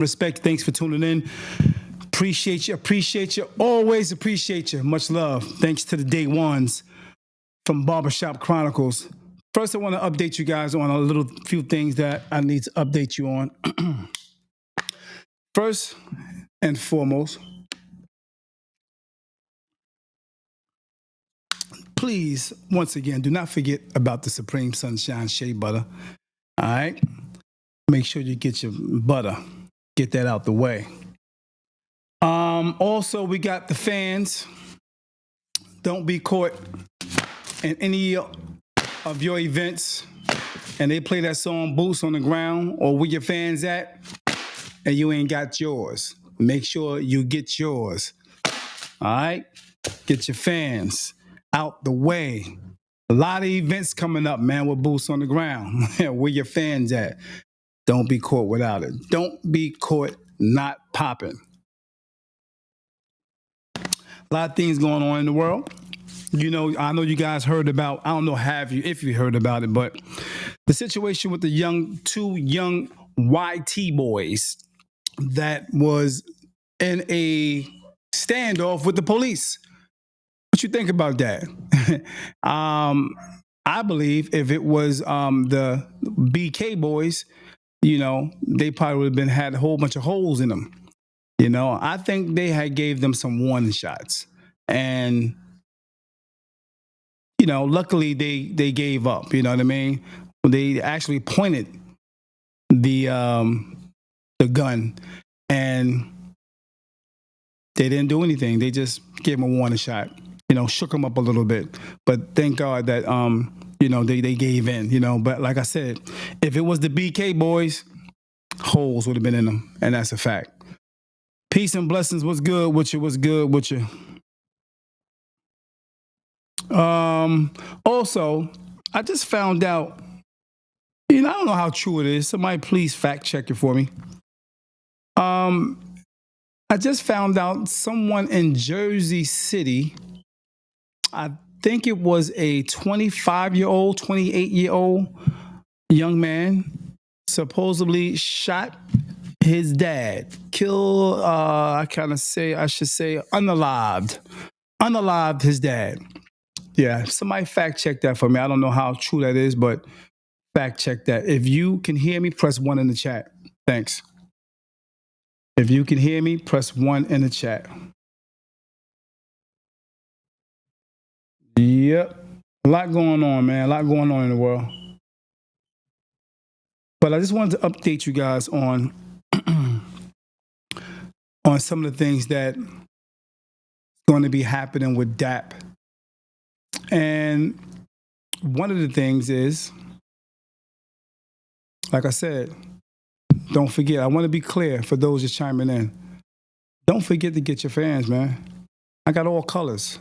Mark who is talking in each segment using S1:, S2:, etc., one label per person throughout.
S1: Respect. Thanks for tuning in. Appreciate you. Always appreciate you. Much love. Thanks to the day ones from Barbershop Chronicles. First, I want to update you guys on a little few things that I need to update you on. First and foremost, please, once again, do not forget about the Supreme Sunshine Shea Butter. All right? Make sure you get your butter. Get that out the way. Also, we got the fans. Don't be caught in any of your events and they play that song Boots on the Ground or Where Your Fans At and you ain't got yours. Make sure you get yours. All right? Get your fans out the way. A lot of events coming up, man, with Boots on the Ground. Where your fans at? Don't be caught without it. Don't be caught not popping. A lot of things going on in the world. You know, I know you guys heard about, I don't know if you heard about it, but the situation with the two young YT boys that was in a standoff with the police. What you think about that? I believe if it was the BK boys, you know, they probably would have had a whole bunch of holes in them. You know, I think they had gave them some warning shots. And, you know, luckily they gave up, you know what I mean? They actually pointed the gun and they didn't do anything. They just gave him a warning shot, you know, shook him up a little bit. But thank God that, you know, they gave in, you know. But like I said, if it was the BK boys, holes would have been in them. And that's a fact. Peace and blessings. What's good with you? What's good with you? Also, I just found out, you know, I don't know how true it is. Somebody please fact check it for me. I just found out someone in Jersey City, I think it was a 25-year-old, 28-year-old young man, supposedly shot his dad, killed, I should say, unalived his dad. Yeah, somebody fact check that for me. I don't know how true that is, but fact check that. If you can hear me, press 1 in the chat. Thanks. If you can hear me, press 1 in the chat. Yep. A lot going on, man. A lot going on in the world. But I just wanted to update you guys on on some of the things that going to be happening with DAP. And one of the things is, like I said, don't forget, I want to be clear for those just chiming in. Don't forget to get your fans, man. I got all colors.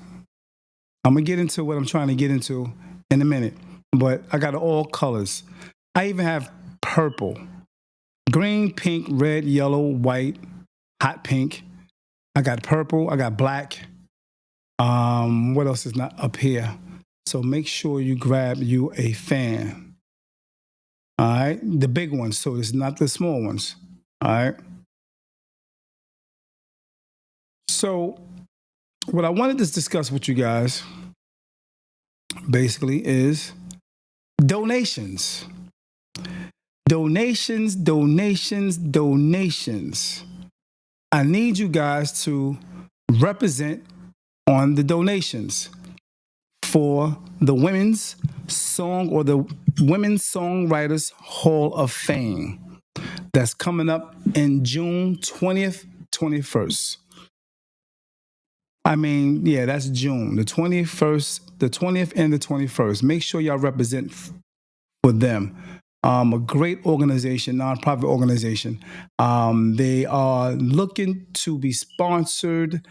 S1: I'm going to get into what I'm trying to get into in a minute, but I got all colors. I even have purple, green, pink, red, yellow, white, hot pink. I got purple. I got black. What else is not up here? So make sure you grab you a fan. All right? The big ones, so it's not the small ones. All right? So what I wanted to discuss with you guys basically is donations. Donations. I need you guys to represent on the donations for the Women's Song or the Women's Songwriters Hall of Fame that's coming up in June 20th, 21st. I mean, yeah, that's June, the 21st, the 20th and the 21st. Make sure y'all represent for them. A great organization, nonprofit organization. They are looking to be sponsored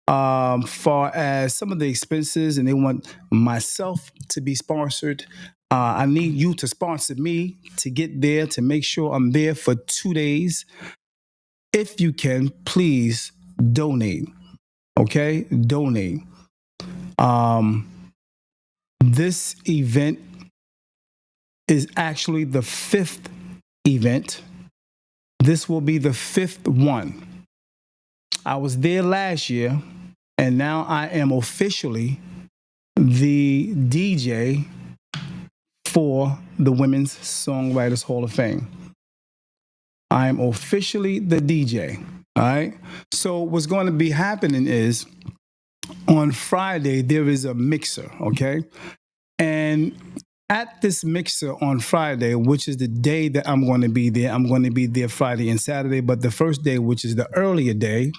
S1: far as some of the expenses, and they want myself to be sponsored. I need you to sponsor me to get there, to make sure I'm there for 2 days. If you can, please donate. Okay? Donate. This event is actually the 5th event This will be the 5th one. I was there last year, and now I am officially the DJ for the Women's Songwriters Hall of Fame. I am officially the DJ. All right. So what's going to be happening is on Friday there is a mixer. Okay, and at this mixer on Friday, which is the day that I'm going to be there, I'm going to be there Friday and Saturday. But the first day, which is the earlier day,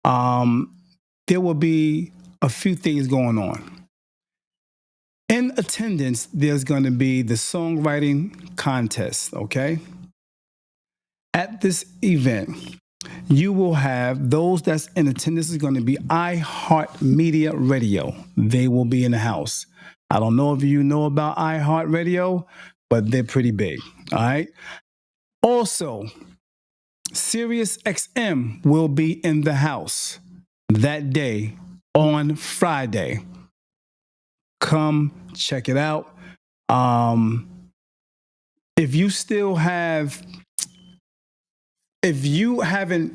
S1: there will be a few things going on. In attendance, there's going to be the songwriting contest, okay? At this event, you will have those that's in attendance is going to be iHeartMedia Radio. They will be in the house. I don't know if you know about iHeartRadio, but they're pretty big, all right? Also, Sirius XM will be in the house that day on Friday. Come check it out. If you haven't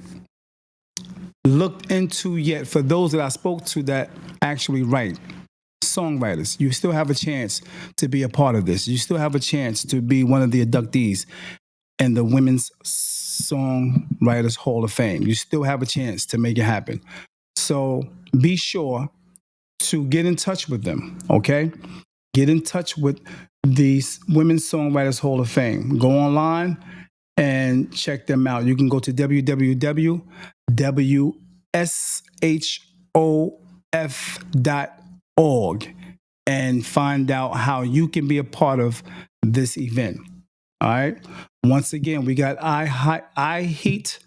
S1: looked into yet, for those that I spoke to that actually write, songwriters, you still have a chance to be a part of this. You still have a chance to be one of the inductees in the Women's Songwriters Hall of Fame. You still have a chance to make it happen. So be sure to get in touch with them, okay? Get in touch with the Women's Songwriters Hall of Fame. Go online and check them out. You can go to www.wshof.org and find out how you can be a part of this event. All right. Once again, we got iHeat.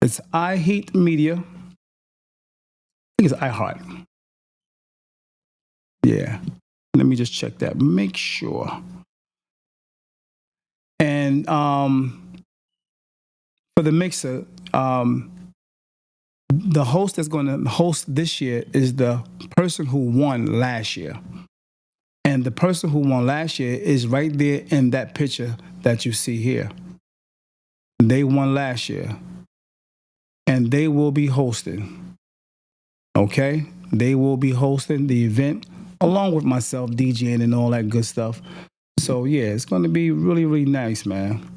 S1: It's iHeat Media. I think it's iHeart. Yeah. Let me just check that. Make sure. And for the mixer, the host that's going to host this year is the person who won last year. And the person who won last year is right there in that picture that you see here. They won last year. And they will be hosting. Okay? They will be hosting the event along with myself, DJing and all that good stuff. So, yeah, it's going to be really, really nice, man.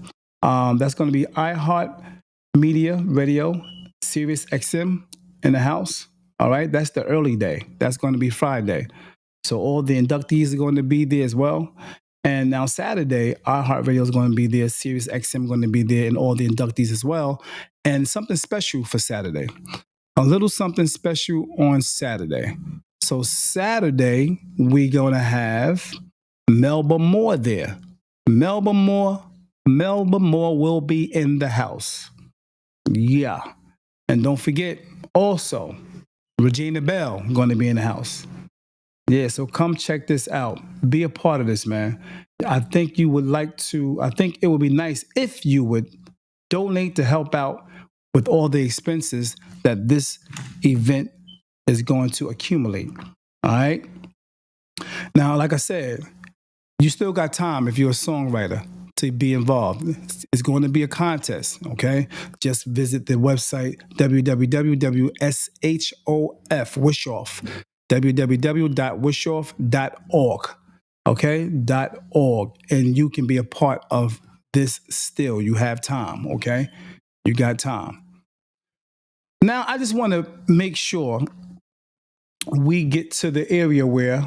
S1: That's going to be iHeart Media Radio, Sirius XM in the house. All right? That's the early day. That's going to be Friday. So all the inductees are going to be there as well. And now Saturday, iHeartRadio is going to be there, Sirius XM going to be there, and all the inductees as well. And something special for Saturday. A little something special on Saturday. So Saturday, we're going to have Melba Moore there. Melba Moore will be in the house. Yeah. And don't forget, also, Regina Bell going to be in the house. Yeah, so come check this out. Be a part of this, man. I think it would be nice if you would donate to help out with all the expenses that this event is going to accumulate. All right? Now, like I said, you still got time if you're a songwriter to be involved. It's going to be a contest, okay? Just visit the website www.wishof, www.wishof.org, okay? .org, and you can be a part of this still. You have time, okay? You got time. Now, I just want to make sure we get to the area where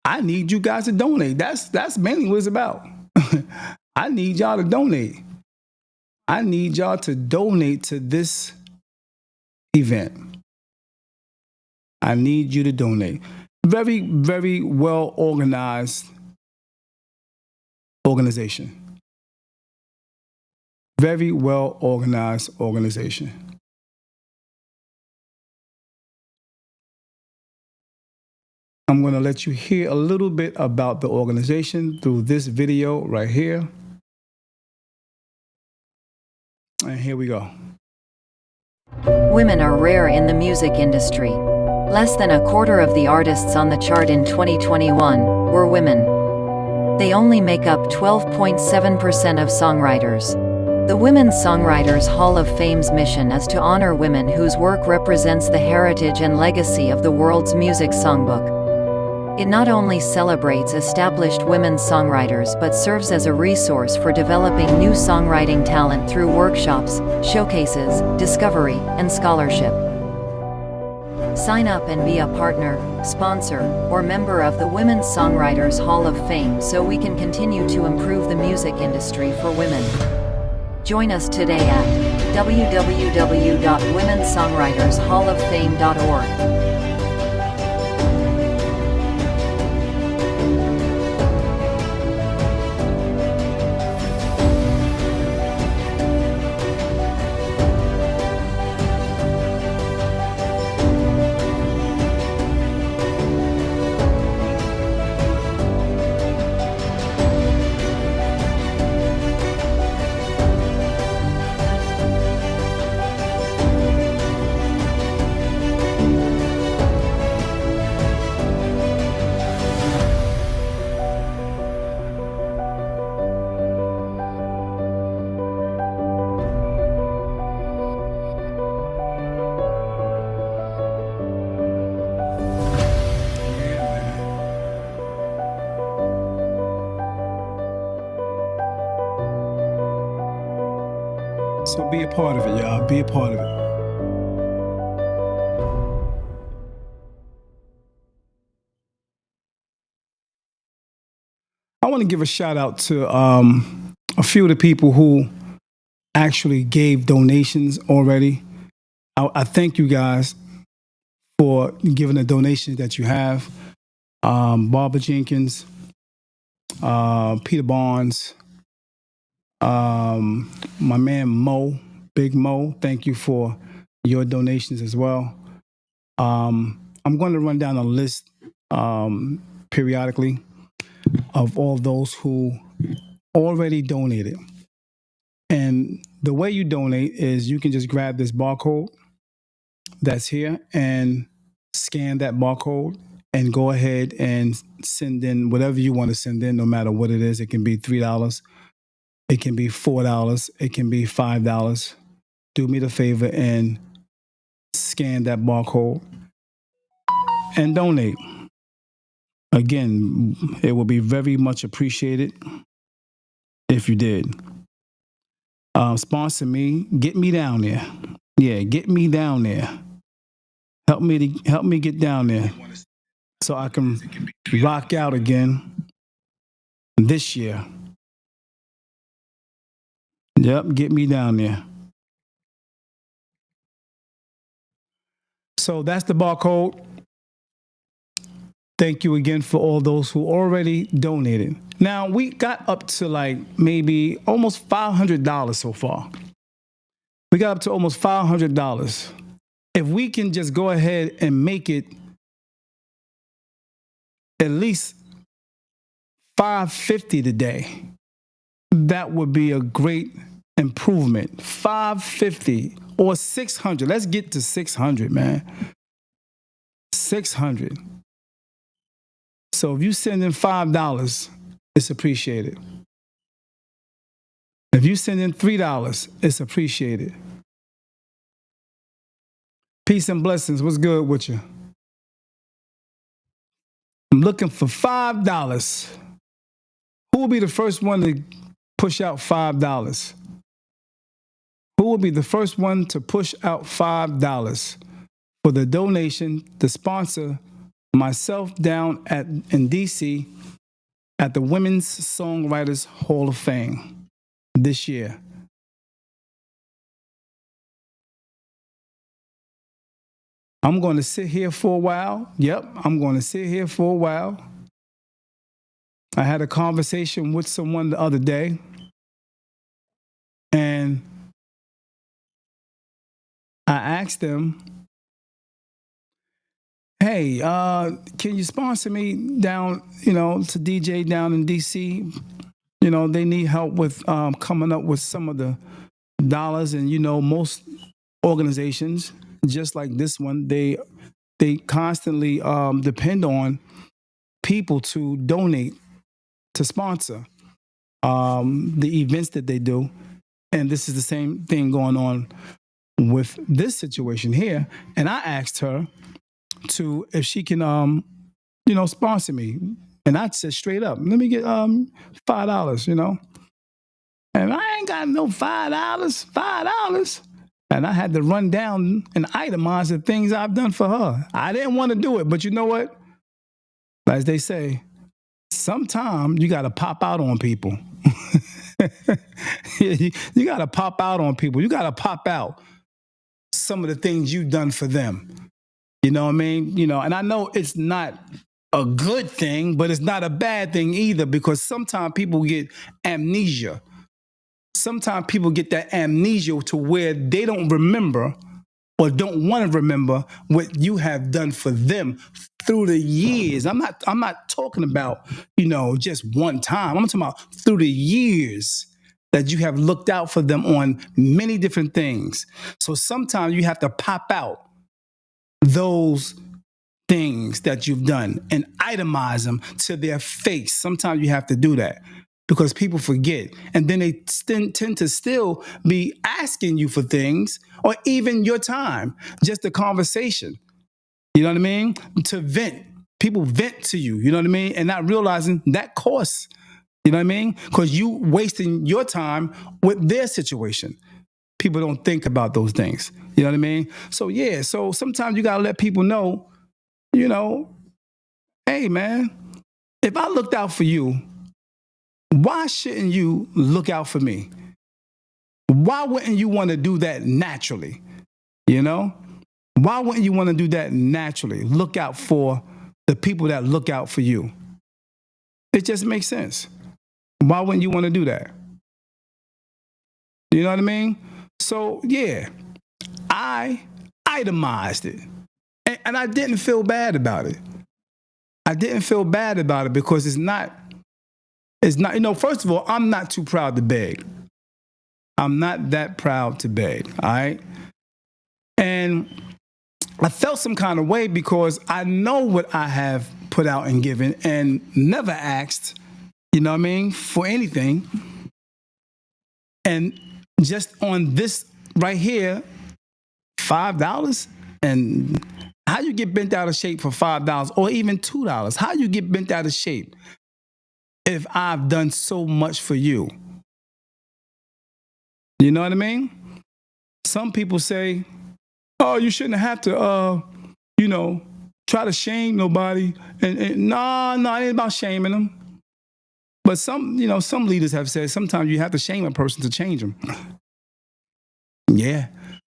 S1: I need you guys to donate. That's mainly what it's about. I need y'all to donate. I need y'all to donate to this event. I need you to donate. Very, very well organized organization. Very well organized organization. I'm going to let you hear a little bit about the organization through this video right here. And here we go.
S2: Women are rare in the music industry. Less than a quarter of the artists on the chart in 2021 were women. They only make up 12.7% of songwriters. The Women's Songwriters Hall of Fame's mission is to honor women whose work represents the heritage and legacy of the world's music songbook. It not only celebrates established women's songwriters but serves as a resource for developing new songwriting talent through workshops, showcases, discovery, and scholarship. Sign up and be a partner, sponsor, or member of the Women's Songwriters Hall of Fame so we can continue to improve the music industry for women. Join us today at www.womensongwritershalloffame.org.
S1: So be a part of it, y'all. Be a part of it. I want to give a shout out to a few of the people who actually gave donations already. I thank you guys for giving the donations that you have. Barbara Jenkins, Peter Barnes, my man Mo, Big Mo, thank you for your donations as well. I'm going to run down a list periodically of all those who already donated. And the way you donate is you can just grab this barcode that's here and scan that barcode and go ahead and send in whatever you want to send in, no matter what it is. It can be $3, it can be $4, it can be $5. Do me the favor and scan that barcode and donate. Again, it will be very much appreciated if you did. Sponsor me, get me down there. Yeah, get me down there. Help me get down there so I can rock out again this year. Yep, get me down there. So that's the barcode. Thank you again for all those who already donated. Now we got up to like maybe almost $500 so far. We got up to almost $500. If we can just go ahead and make it at least $550 today, that would be a great improvement. $550 or $600. Let's get to $600, man. $600. So if you send in $5, it's appreciated. If you send in $3, it's appreciated. Peace and blessings. What's good with you? I'm looking for $5. Who will be the first one to push out $5? Who will be the first one to push out $5 for the donation to sponsor myself down in DC at the Women's Songwriters Hall of Fame this year? I'm going to sit here for a while. Yep, I'm going to sit here for a while. I had a conversation with someone the other day, and I asked them, hey, can you sponsor me down, to DJ down in DC? They need help with coming up with some of the dollars. And, most organizations, just like this one, they constantly depend on people to donate to sponsor the events that they do. And this is the same thing going on with this situation here. And I asked her to if she can sponsor me. And I said straight up, let me get $5, And I ain't got no $5. And I had to run down and itemize the things I've done for her. I didn't want to do it, but you know what? As they say, sometimes you got to pop out on people. You got to pop out on people. You got to pop out some of the things you've done for them. You know what I mean? And I know it's not a good thing, but it's not a bad thing either, because sometimes people get amnesia. Sometimes people get that amnesia to where they don't remember or don't want to remember what you have done for them through the years. I'm not talking about, just one time. I'm talking about through the years that you have looked out for them on many different things. So sometimes you have to pop out those things that you've done and itemize them to their face. Sometimes you have to do that because people forget. And then they tend to still be asking you for things or even your time, just a conversation. You know what I mean? To vent. People vent to you, you know what I mean? And not realizing that costs, you know what I mean? Because you wasting your time with their situation. People don't think about those things. You know what I mean? So yeah, so sometimes you gotta let people know, hey man, if I looked out for you, why shouldn't you look out for me? Why wouldn't you want to do that naturally? Why wouldn't you want to do that naturally? Look out for the people that look out for you. It just makes sense. Why wouldn't you want to do that? You know what I mean? So yeah, I itemized it. And I didn't feel bad about it. I didn't feel bad about it because it's not, first of all, I'm not too proud to beg. I'm not that proud to beg, all right? And I felt some kind of way because I know what I have put out and given and never asked, for anything. And just on this right here, $5, and how you get bent out of shape for $5 or even $2? How you get bent out of shape if I've done so much for you? You know what I mean? Some people say, oh, you shouldn't have to, try to shame nobody. And no, it ain't about shaming them. But some leaders have said sometimes you have to shame a person to change them. Yeah.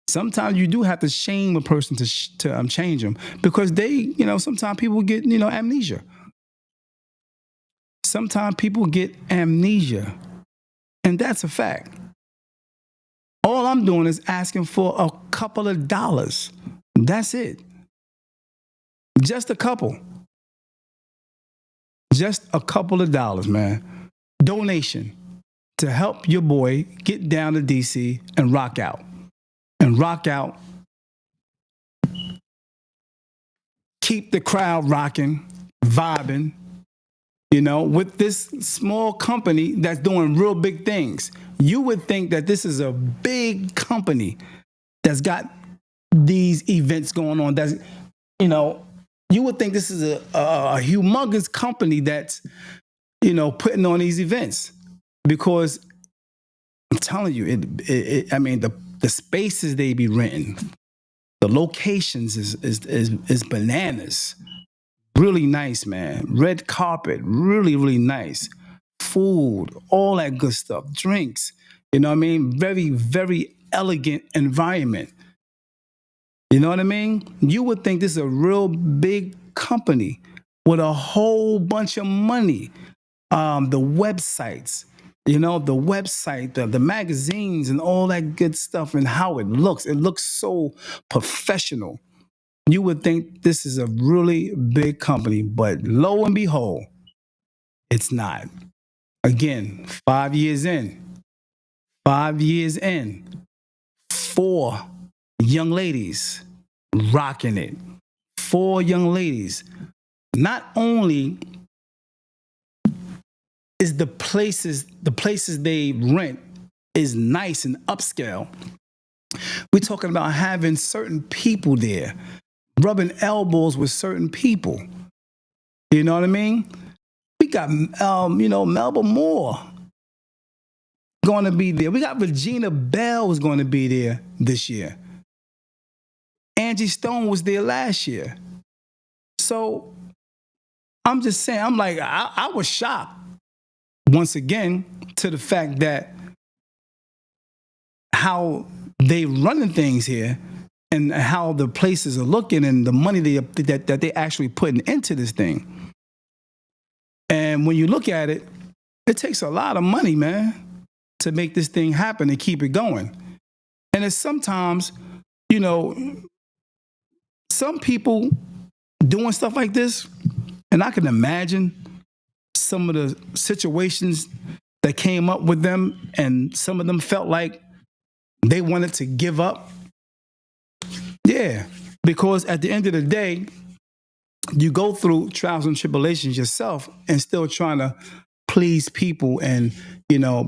S1: Sometimes you do have to shame a person to change them because they, sometimes people get, amnesia. Sometimes people get amnesia, and that's a fact. All I'm doing is asking for a couple of dollars. That's it. Just a couple. Just a couple of dollars, man. Donation to help your boy get down to DC and rock out. And rock out. Keep the crowd rocking, vibing, with this small company that's doing real big things. You would think that this is a big company that's got these events going on. That's, you would think this is a humongous company that's, putting on these events. Because I'm telling you, the spaces they be renting, the locations is bananas. Really nice, man. Red carpet, really, really nice. Food, all that good stuff. Drinks, Very, very elegant environment. You know what I mean? You would think this is a real big company with a whole bunch of money. The websites, the magazines and all that good stuff and how it looks. It looks so professional. You would think this is a really big company, but lo and behold, it's not. Again, 5 years in, 4 young ladies rocking it. 4 young ladies. Not only is the places they rent is nice and upscale. We're talking about having certain people there, rubbing elbows with certain people. You know what I mean? We got, Melba Moore going to be there. We got Regina Bell is going to be there this year. Angie Stone was there last year. So I'm just saying, I'm like, I was shocked once again to the fact that how they running things here and how the places are looking and the money that they actually putting into this thing. And when you look at it, it takes a lot of money, man, to make this thing happen and keep it going. And it's sometimes, you know, some people doing stuff like this, and I can imagine some of the situations that came up with them, and some of them felt like they wanted to give up. Yeah, because at the end of the day, you go through trials and tribulations yourself and still trying to please people. And,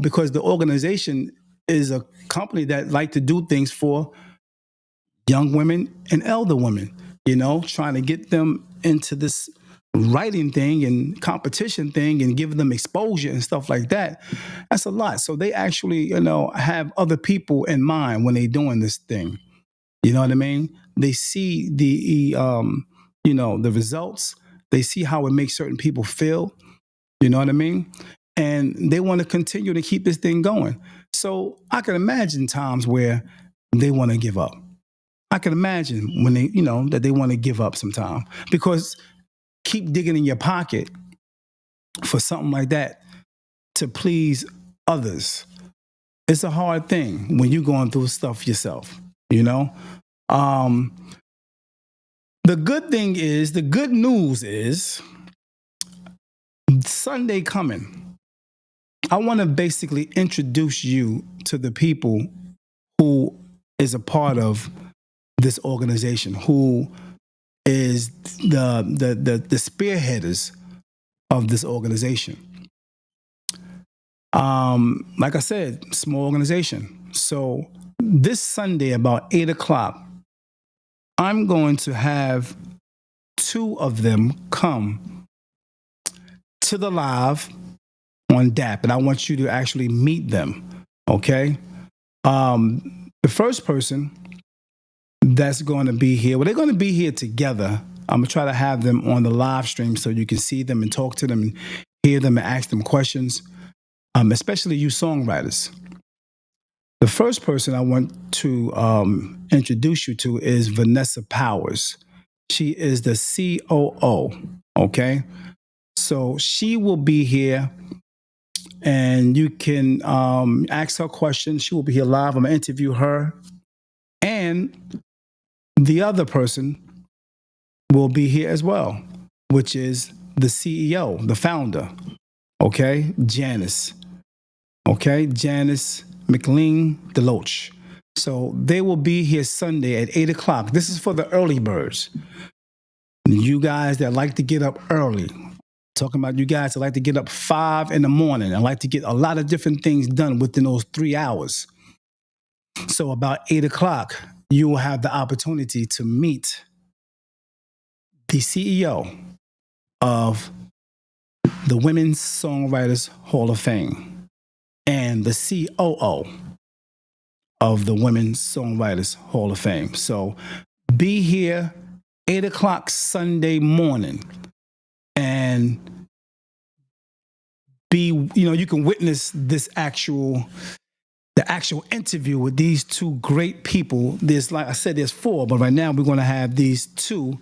S1: because the organization is a company that like to do things for young women and elder women, trying to get them into this writing thing and competition thing and give them exposure and stuff like that. That's a lot. So they actually, have other people in mind when they're doing this thing. You know what I mean? They see the results. They see how it makes certain people feel. You know what I mean? And they want to continue to keep this thing going. So I can imagine times where they want to give up. I can imagine when they, that they want to give up sometime, because keep digging in your pocket for something like that to please others. It's a hard thing when you're going through stuff yourself, Um, the good news is Sunday coming. I want to basically introduce you to the people who is a part of this organization, who is the spearheaders of this organization. Like I said, small organization. So this Sunday about 8 o'clock, I'm going to have two of them come to the live on DAP, and I want you to actually meet them. Okay. The first person that's going to be here, well, they're going to be here together. I'm going to try to have them on the live stream so you can see them and talk to them and hear them and ask them questions, especially you songwriters. The first person I want to introduce you to is Vanessa Powers. She is the COO, okay? So she will be here, and you can ask her questions. She will be here live. I'm going to interview her. And the other person will be here as well, which is the CEO, the founder, okay? Janice, okay? Janice McLean Deloach. So they will be here Sunday at 8 o'clock. This is for the early birds. You guys that like to get up early. Talking about you guys that like to get up 5 in the morning and like to get a lot of different things done within those 3 hours. So about 8 o'clock, you will have the opportunity to meet the CEO of the Women's Songwriters Hall of Fame and the COO of the Women's Songwriters Hall of Fame. So be here 8 o'clock Sunday morning, and you can witness the actual interview with these two great people. There's, like I said, there's 4, but right now we're going to have these 2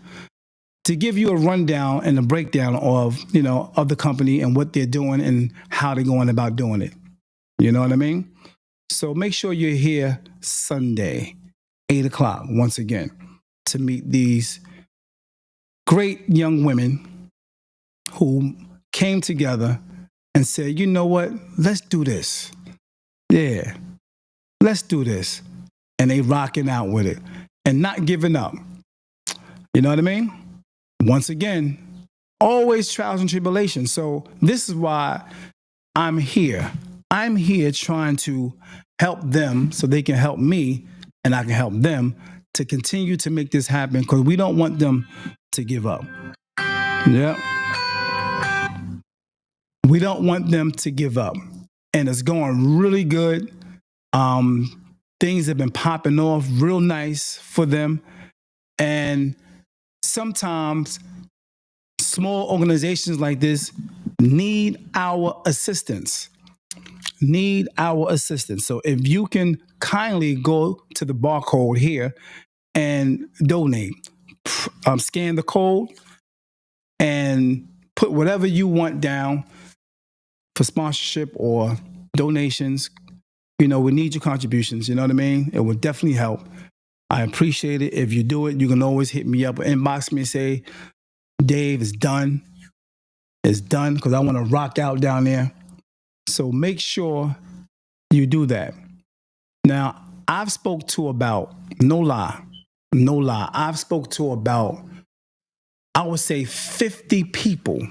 S1: to give you a rundown and a breakdown of the company and what they're doing and how they're going about doing it. You know what I mean? So make sure you're here Sunday, 8 o'clock, once again, to meet these great young women who came together and said, you know what, let's do this. Yeah, let's do this. And they rocking out with it and not giving up. You know what I mean? Once again, always trials and tribulations. So this is why I'm here. I'm here trying to help them so they can help me and I can help them to continue to make this happen because we don't want them to give up. Yeah. We don't want them to give up. And it's going really good. Things have been popping off real nice for them. And sometimes small organizations like this need our assistance. Need our assistance. So if you can kindly go to the barcode here and donate, scan the code and put whatever you want down for sponsorship or donations. You know, we need your contributions. You know what I mean? It will definitely help. I appreciate it. If you do it, you can always hit me up or inbox me and say, Dave, it's done. It's done because I want to rock out down there. So make sure you do that. Now, I've spoke to about, no lie, I've spoke to about, I would say 50 people.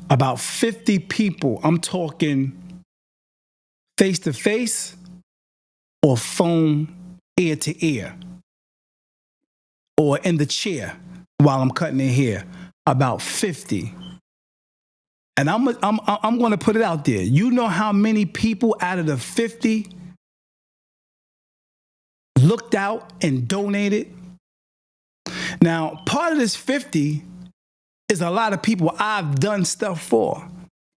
S1: About 50 people. I'm talking face to face or phone ear to ear or in the chair while I'm cutting their hair. About 50. And I'm going to put it out there. You know how many people out of the 50 looked out and donated? Now, part of this 50 is a lot of people I've done stuff for.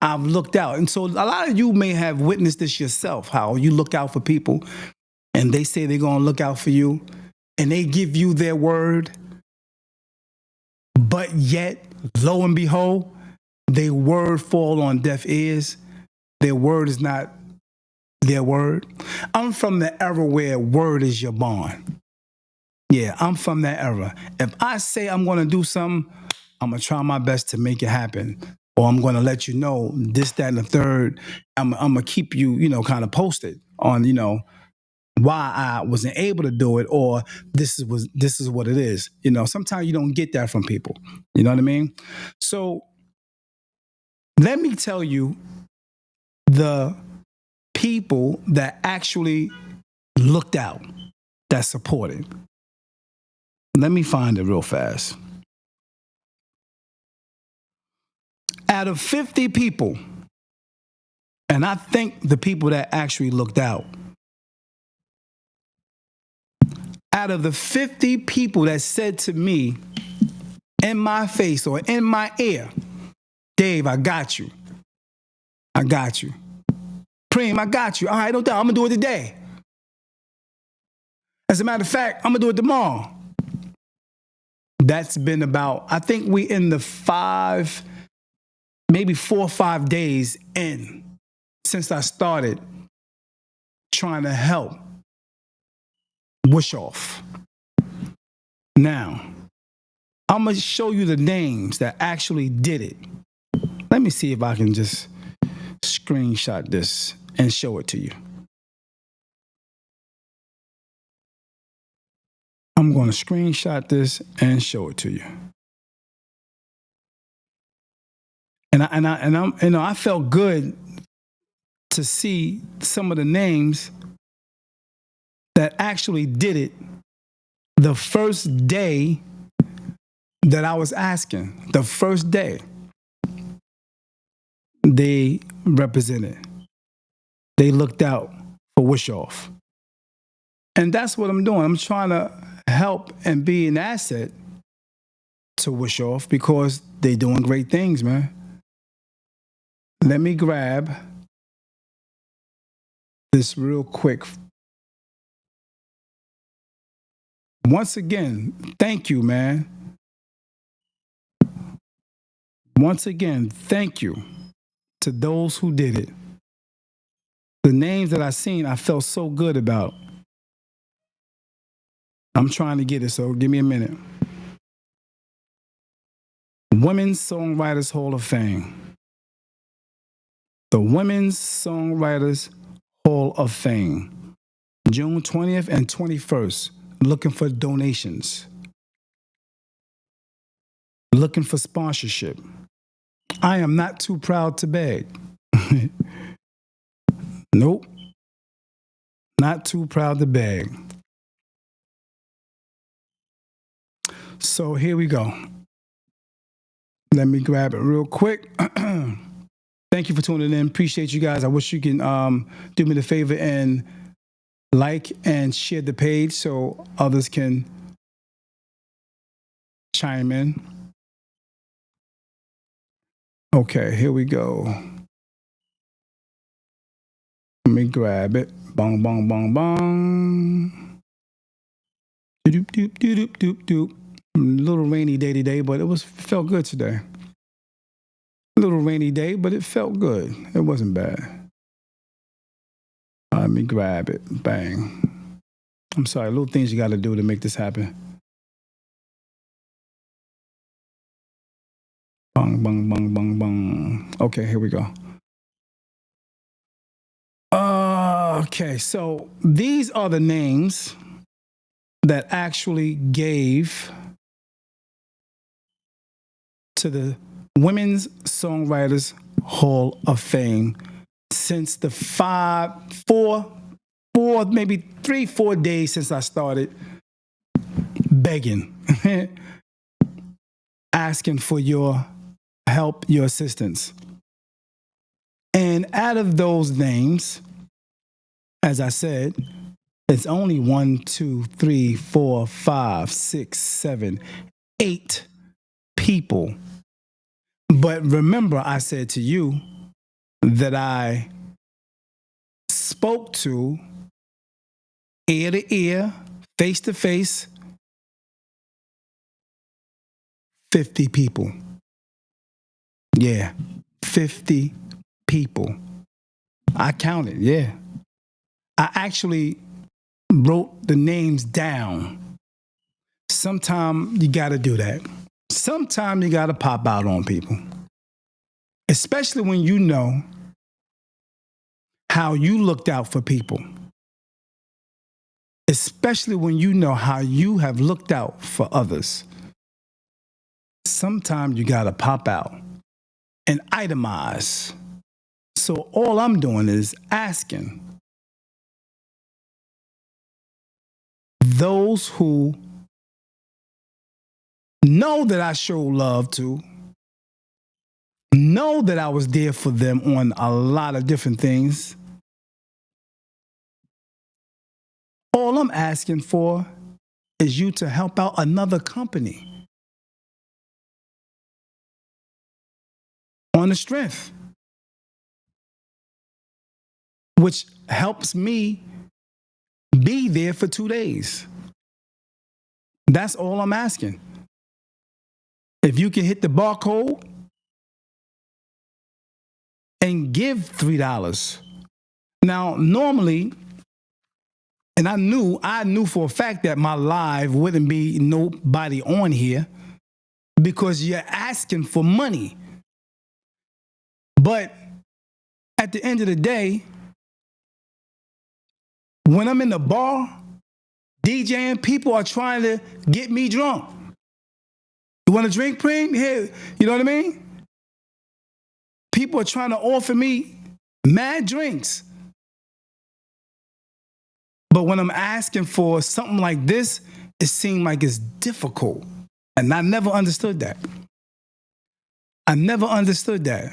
S1: I've looked out. And so a lot of you may have witnessed this yourself, how you look out for people and they say they're going to look out for you and they give you their word. But yet, lo and behold, their word fall on deaf ears. Their word is not their word. I'm from the era where word is your bond. Yeah, I'm from that era. If I say I'm going to do something, I'm going to try my best to make it happen. Or I'm going to let you know this, that, and the third. I'm going to keep you, kind of posted on, why I wasn't able to do it or this is what it is. Sometimes you don't get that from people. You know what I mean? So let me tell you the people that actually looked out, that supported. Let me find it real fast. Out of 50 people, and I think the people that actually looked out of the 50 people that said to me in my face or in my ear, Dave, I got you. I got you. Preem, I got you. All right, no doubt. I'm going to do it today. As a matter of fact, I'm going to do it tomorrow. That's been about, I think we in the maybe 4 or 5 days in since I started trying to help Wishoff. Now, I'm going to show you the names that actually did it. Let me see if I can just screenshot this and show it to you. I'm going to screenshot this and show it to you. And I felt good to see some of the names that actually did it the first day that I was asking. The first day they represented. They looked out for Wishoff. And that's what I'm doing. I'm trying to help and be an asset to Wishoff because they're doing great things, man. Let me grab this real quick. Once again, thank you, man. Once again, thank you to those who did it. The names that I seen, I felt so good about. I'm trying to get it, so give me a minute. Women's Songwriters Hall of Fame. The Women's Songwriters Hall of Fame. June 20th and 21st. Looking for donations. Looking for sponsorship. I am not too proud to beg. Nope, not too proud to beg. So here we go. Let me grab it real quick. Thank you for tuning in. Appreciate you guys. I wish you can do me the favor and like and share the page so others can chime in. Okay, here we go. Let me grab it. Bong, bong, bong, bong. Doop, doop, doop, doop, doop, doop. A little rainy day today, but it felt good today. A little rainy day, but it felt good. It wasn't bad. Let me grab it. Bang. I'm sorry, little things you got to do to make this happen. Bong, bong, bong, bong, bong. Okay, here we go. Okay, so these are the names that actually gave to the Women's Songwriters Hall of Fame since the maybe 3-4 days since I started begging, asking for your help, your assistance. And out of those names, as I said, it's only 1, 2, 3, 4, 5, 6, 7, 8 people. But remember, I said to you that I spoke to ear to ear, face to face, 50 people. Yeah, 50 people. I counted, yeah. I actually wrote the names down. Sometimes you got to do that. Sometimes you got to pop out on people, especially when you know how you looked out for people, especially when you know how you have looked out for others. Sometimes you got to pop out and itemize. So all I'm doing is asking those who know that I show love to, know that I was there for them on a lot of different things. All I'm asking for is you to help out another company on the strength, which helps me be there for 2 days. That's all I'm asking. If you can hit the barcode and give $3. Now, normally, and I knew for a fact that my live wouldn't be nobody on here because you're asking for money. But at the end of the day, when I'm in the bar, DJing, people are trying to get me drunk. You want a drink, Preem? Here, you know what I mean? People are trying to offer me mad drinks. But when I'm asking for something like this, it seemed like it's difficult. And I never understood that. I never understood that.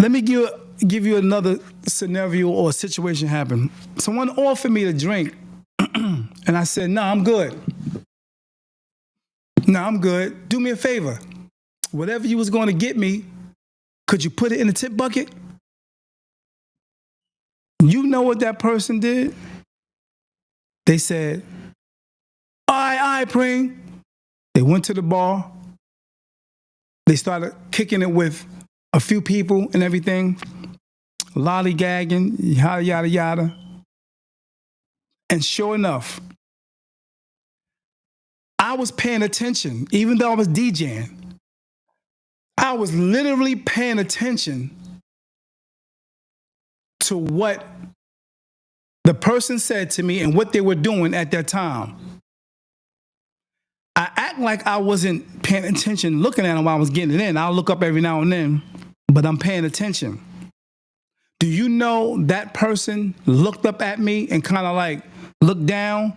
S1: Let me give you another scenario or situation happen. Someone offered me a drink, and I said, no, I'm good. No, I'm good. Do me a favor. Whatever you was going to get me, could you put it in the tip bucket? You know what that person did? They said, all right, Preem. They went to the bar. They started kicking it with a few people and everything, lollygagging, yada, yada, yada. And sure enough, I was paying attention, even though I was DJing. I was literally paying attention to what the person said to me and what they were doing at that time. I act like I wasn't paying attention, looking at him while I was getting it in. I'll look up every now and then, but I'm paying attention. Do you know that person looked up at me and kind of like looked down,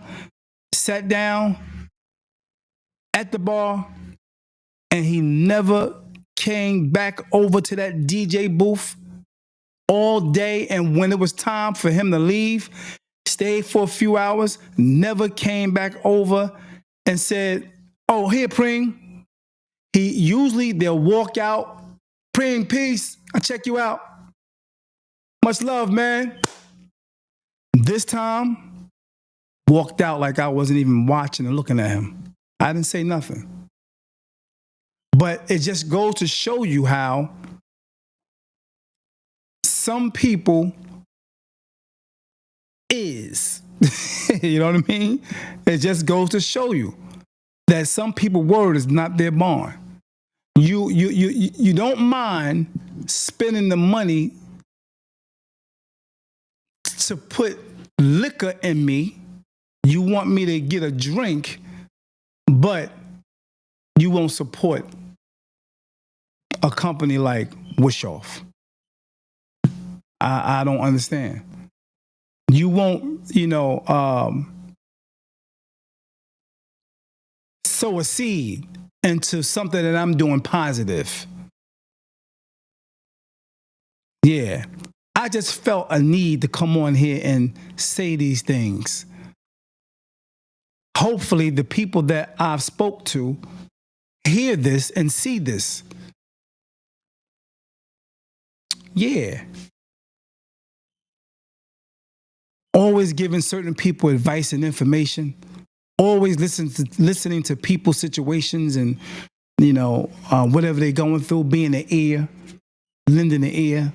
S1: sat down at the bar, and he never came back over to that DJ booth all day? And when it was time for him to leave, stayed for a few hours, never came back over and said, "Oh, here, Preem." They'll walk out, "Preem, peace. I check you out. Much love, man." This time, walked out like I wasn't even watching and looking at him. I didn't say nothing. But it just goes to show you how some people is. You know what I mean? It just goes to show you that some people's word is not their bond. You don't mind spending the money to put liquor in me. You want me to get a drink, but you won't support a company like Wishoff. I don't understand. You won't, sow a seed into something that I'm doing positive. Yeah. I just felt a need to come on here and say these things. Hopefully the people that I've spoke to hear this and see this. Yeah. Always giving certain people advice and information. Always listening to people's situations and, whatever they're going through, being an ear, lending an ear.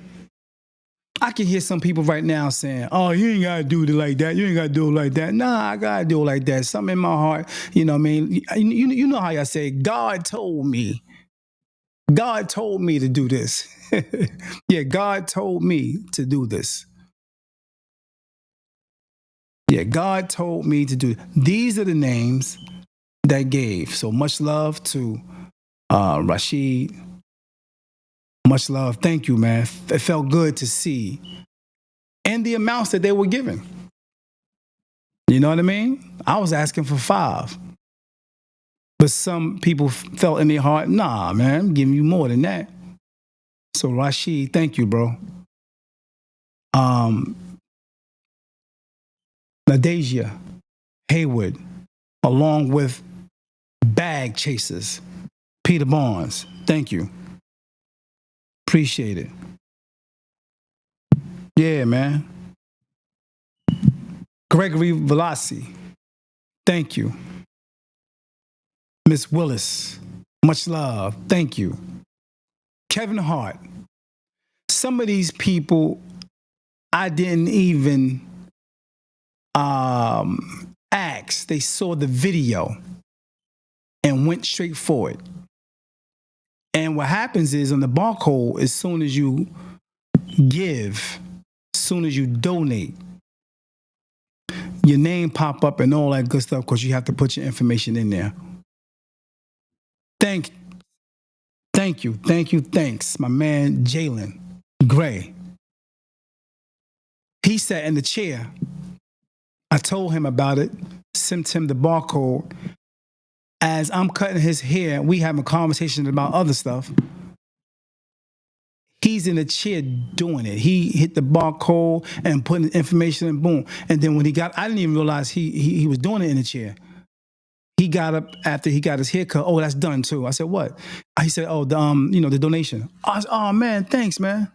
S1: I can hear some people right now saying, "Oh, you ain't got to do it like that. You ain't got to do it like that." Nah, I got to do it like that. Something in my heart, you know what I mean? You know how I say, God told me. God told me to do this. Yeah, God told me to do this. Yeah, God told me to do it. These are the names that gave. So much love to Rashid. Much love. Thank you, man. It felt good to see. And the amounts that they were giving. You know what I mean? I was asking for 5. But some people felt in their heart, nah, man, I'm giving you more than that. So Rashid, thank you, bro. Nadeja Haywood, along with Bag Chasers, Peter Barnes, thank you. Appreciate it. Yeah, man. Gregory Velassi, thank you. Miss Willis, much love, thank you. Kevin Hart, some of these people I didn't even ask. They saw the video and went straight for it. And what happens is on the barcode, as soon as you give, as soon as you donate, your name pop up and all that good stuff because you have to put your information in there. Thank you, thanks. My man Jalen Gray. He sat in the chair. I told him about it, sent him the barcode. As I'm cutting his hair, we having a conversation about other stuff. He's in the chair doing it. He hit the barcode and putting the information in, boom. And then when I didn't even realize he was doing it in the chair. He got up after he got his haircut. "Oh, that's done too." I said, "What?" He said, "Oh, the donation." I said, "Oh man, thanks, man."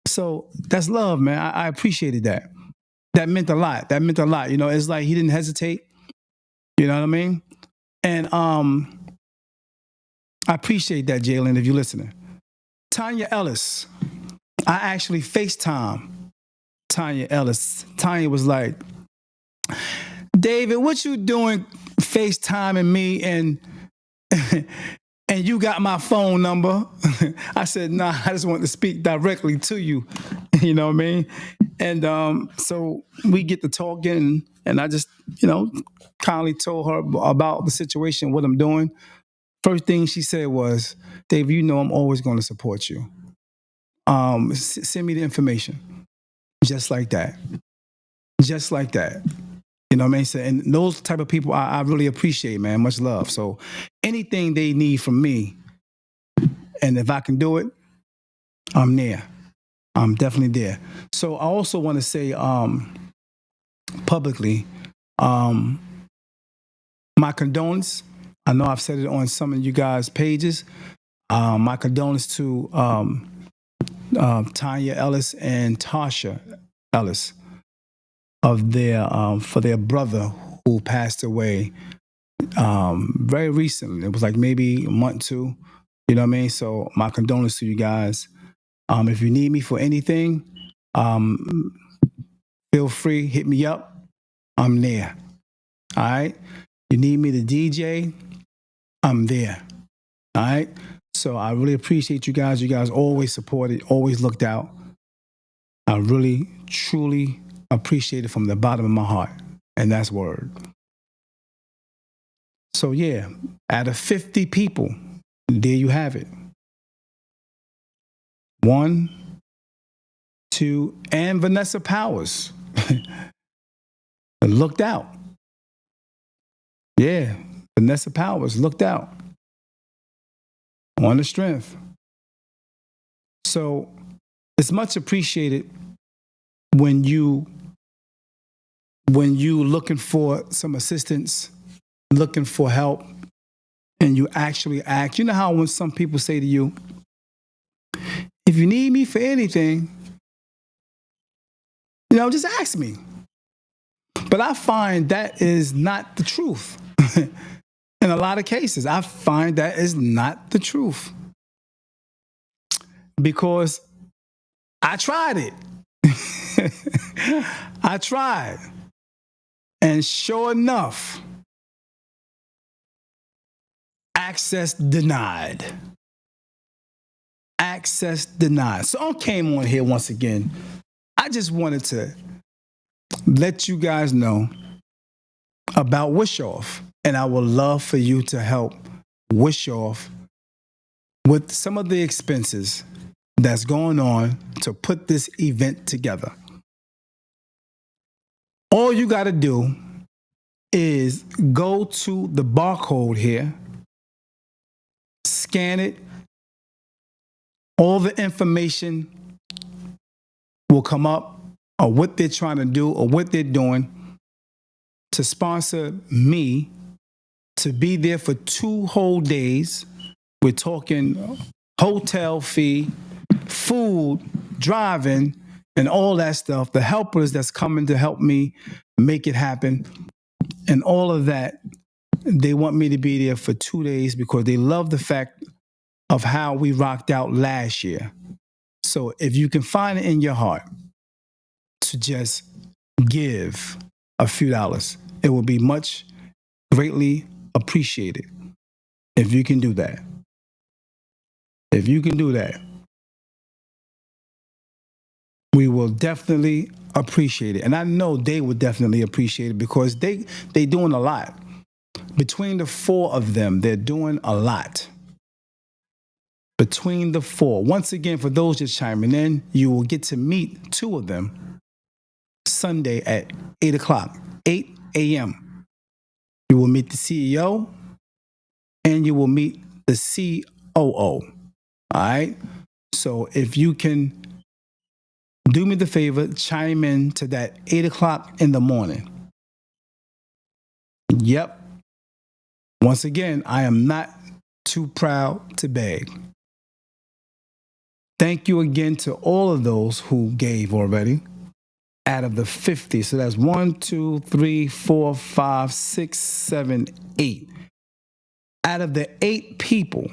S1: So that's love, man. I appreciated that. That meant a lot. It's like he didn't hesitate. You know what I mean? And I appreciate that, Jalen, if you're listening. Tanya Ellis. I actually FaceTime Tanya Ellis. Tanya was like, "David, what you doing FaceTiming me and and you got my phone number?" I said, "Nah, I just want to speak directly to you." You know what I mean? And so we get to talking, and I just you know, kindly told her about the situation, what I'm doing. First thing she said was, Dave, you know I'm always going to support you. Send me the information. Just like that. Just like that. You know what I mean? So, and those type of people I really appreciate, man. Much love. So anything they need from me, and if I can do it, I'm there. I'm definitely there. So I also want to say publicly, um, my condolence. I know I've said it on some of you guys' pages. My condolence to Tanya Ellis and Tasha Ellis of their for their brother who passed away very recently. It was like maybe a month, two. You know what I mean? So my condolences to you guys. If you need me for anything, um, feel free, hit me up. I'm there. All right. You need me to DJ, I'm there. All right. So I really appreciate you guys. You guys always supported, always looked out. I really, truly appreciate it from the bottom of my heart. And that's word. So yeah, out of 50 people, there you have it. One, two, and Vanessa Powers looked out. Yeah, Vanessa Powers looked out on the strength. So it's much appreciated when you looking for some assistance, looking for help, and you actually act. You know how when some people say to you, if you need me for anything, just ask me. But I find that is not the truth. In a lot of cases, I find that is not the truth. Because I tried it. I tried. And sure enough, access denied. Access denied. So I came on here once again. I just wanted to let you guys know about Wish Off. And I would love for you to help Wish Off with some of the expenses that's going on to put this event together. All you got to do is go to the barcode here, scan it, all the information will come up or what they're trying to do or what they're doing to sponsor me to be there for 2 whole days. We're talking hotel fee, food, driving, and all that stuff. The helpers that's coming to help me make it happen and all of that. They want me to be there for 2 days because they love the fact of how we rocked out last year. So if you can find it in your heart to just give a few dollars, it will be much greatly appreciated if you can do that. If you can do that, we will definitely appreciate it. And I know they would definitely appreciate it because they doing a lot. Between the 4 of them, they're doing a lot. Between the 4. Once again, for those just chiming in, you will get to meet 2 of them Sunday at 8 o'clock, 8 a.m. You will meet the CEO and you will meet the COO. All right? So if you can do me the favor, chime in to that 8 o'clock in the morning. Yep. Once again, I am not too proud to beg. Thank you again to all of those who gave already. Out of the 50, so that's 1, 2, 3, 4, 5, 6, 7, 8. Out of the 8 people,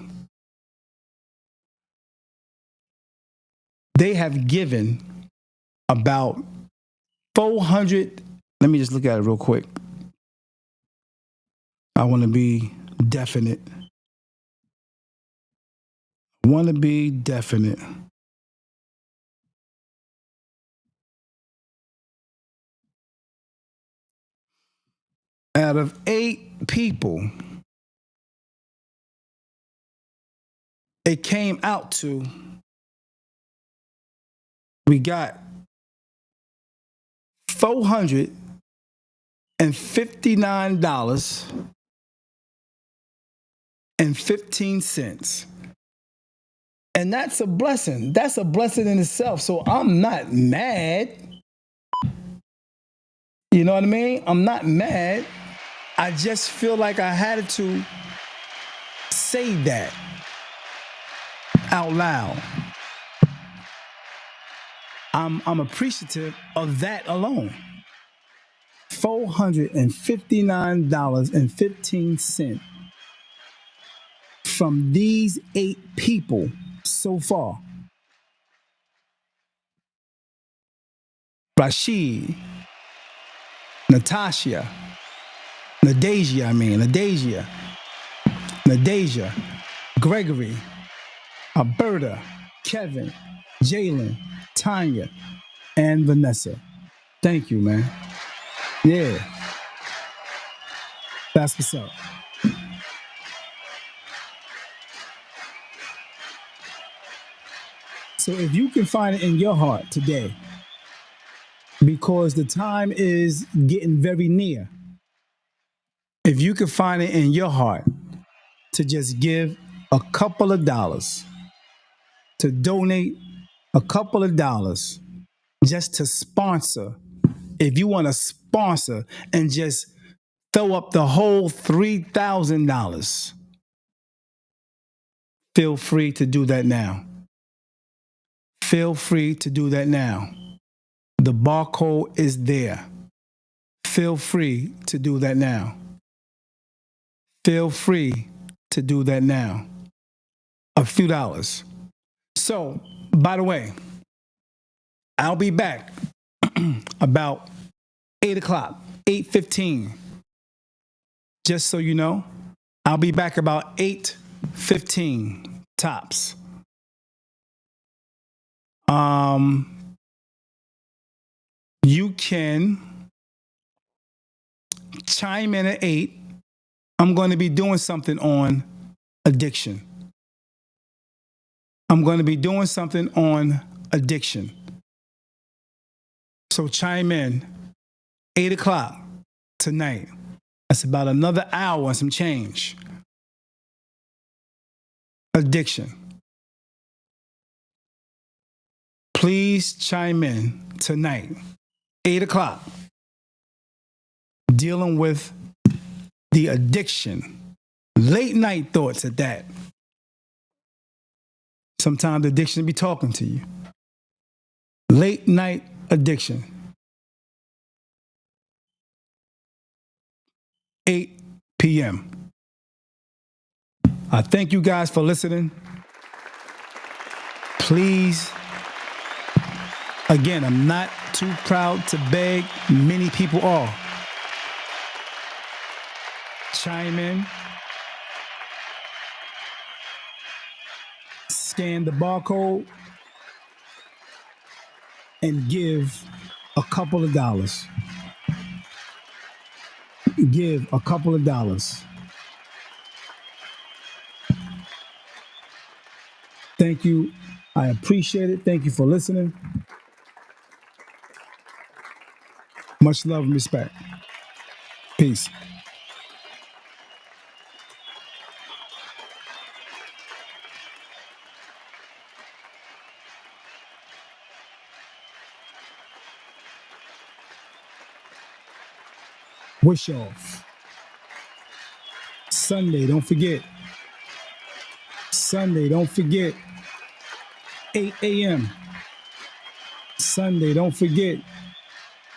S1: they have given about 400. Let me just look at it real quick. I want to be definite. out of 8 people, it came out to, we got $459.15. And that's a blessing. That's a blessing in itself. So I'm not mad. You know what I mean? I'm not mad. I just feel like I had to say that out loud. I'm appreciative of that alone. $459.15 from these 8 people so far. Rashid, Natasha, Nadeja, Gregory, Alberta, Kevin, Jalen, Tanya, and Vanessa. Thank you, man. Yeah, that's what's up. So if you can find it in your heart today, because the time is getting very near, if you can find it in your heart to just give a couple of dollars, to donate a couple of dollars, just to sponsor, if you want to sponsor and just throw up the whole $3,000, feel free to do that now. Feel free to do that now. The barcode is there. Feel free to do that now. Feel free to do that now. A few dollars. So, by the way, I'll be back about 8 o'clock, 8:15. Just so you know, I'll be back about 8:15 tops. You can chime in at 8. I'm going to be doing something on addiction. So chime in 8 o'clock tonight. That's about another hour and some change. Addiction. Please chime in tonight, 8 o'clock, dealing with the addiction. Late night thoughts at that. Sometimes addiction be talking to you. Late night addiction. 8 p.m. I thank you guys for listening. Please, again, I'm not too proud to beg. Many people are. Chime in. Scan the barcode and give a couple of dollars. Give a couple of dollars. Thank you. I appreciate it. Thank you for listening. Much love and respect. Peace. Wish off. Sunday, don't forget. 8 a.m. Sunday, don't forget.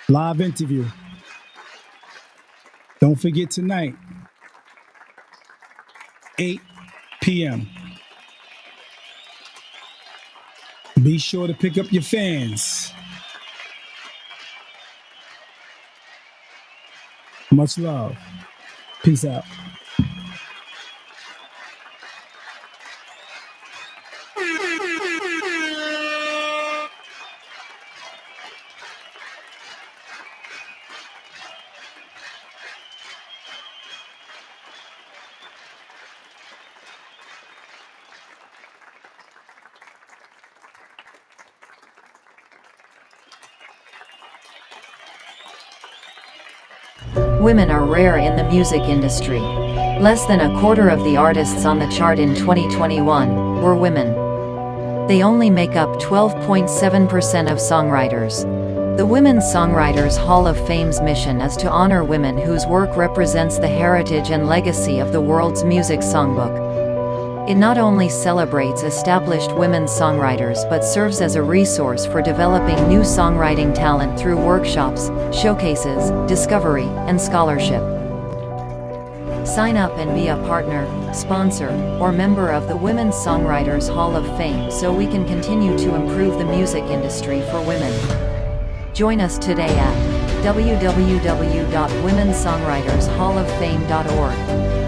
S1: Live interview. Don't forget tonight, 8 p.m. Be sure to pick up your fans. Much love. Peace out.
S2: Women are rare in the music industry. Less than a quarter of the artists on the chart in 2021 were women. They only make up 12.7% of songwriters. The Women's Songwriters Hall of Fame's mission is to honor women whose work represents the heritage and legacy of the world's music songbook. It not only celebrates established women's songwriters but serves as a resource for developing new songwriting talent through workshops, showcases, discovery, and scholarship. Sign up and be a partner, sponsor, or member of the Women's Songwriters Hall of Fame so we can continue to improve the music industry for women. Join us today at www.womenssongwritershalloffame.org.